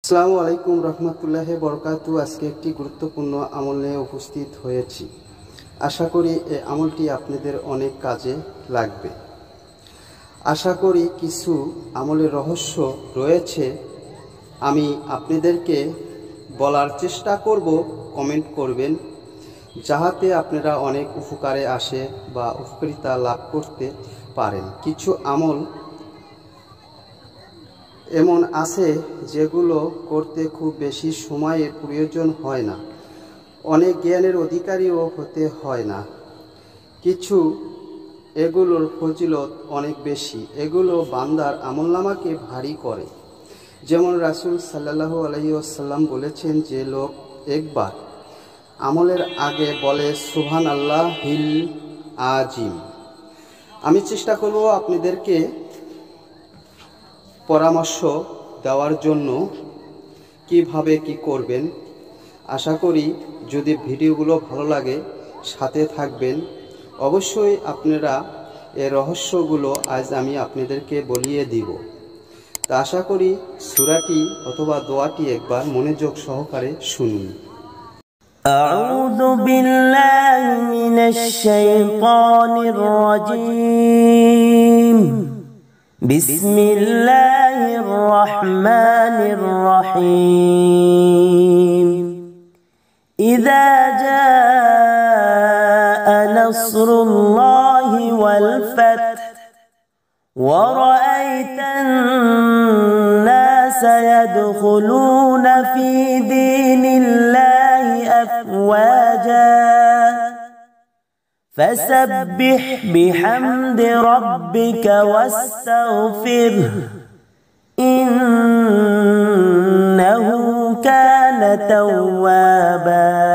আসসালামু আলাইকুম রহমতুল্লাহি বরকাতু। আজকে একটি গুরুত্বপূর্ণ আমল নিয়ে উপস্থিত হয়েছি। আশা করি এই আমলটি আপনাদের অনেক কাজে লাগবে। আশা করি কিছু আমলের রহস্য রয়েছে, আমি আপনাদেরকে বলার চেষ্টা করব, কমেন্ট করবেন, যাহাতে আপনারা অনেক উপকারে আসে বা উপকারিতা লাভ করতে পারেন। কিছু আমল এমন আছে যেগুলো করতে খুব বেশি সময়ের প্রয়োজন হয় না, অনেক জ্ঞানের অধিকারীও হতে হয় না। কিছু এগুলোর ফজিলত অনেক বেশি, এগুলো বান্দার আমলনামাকে ভারী করে। যেমন রাসূল সাল্লাল্লাহু আলাইহি ওয়াসাল্লাম বলেছেন, যে লোক একবার আমলের আগে বলে সুবহানাল্লাহিল আজিম। আমি চেষ্টা করব আপনাদেরকে পরামর্শ দেওয়ার জন্য কিভাবে কি করবেন। আশা করি যদি ভিডিওগুলো ভালো লাগে সাথে থাকবেন। অবশ্যই আপনারা এই রহস্যগুলো আজ আমি আপনাদেরকে বলিয়ে দিব। তা আশা করি সূরাটি অথবা দোয়াটি একবার মনোযোগ সহকারে শুনুন। আউযু বিল্লাহি মিনাশ শাইতানির রাজীম। বিসমিল্লাহির রহমানির রহিম। ইযা জাআ নাসরুল্লাহি ওয়াল ফাth ওয়া রাআইতান নাসা ইয়াদখুলুনা ফি দীনিল্লাহি আফওয়াজা فسبح بحمد ربك واستغفره إنه كان توابا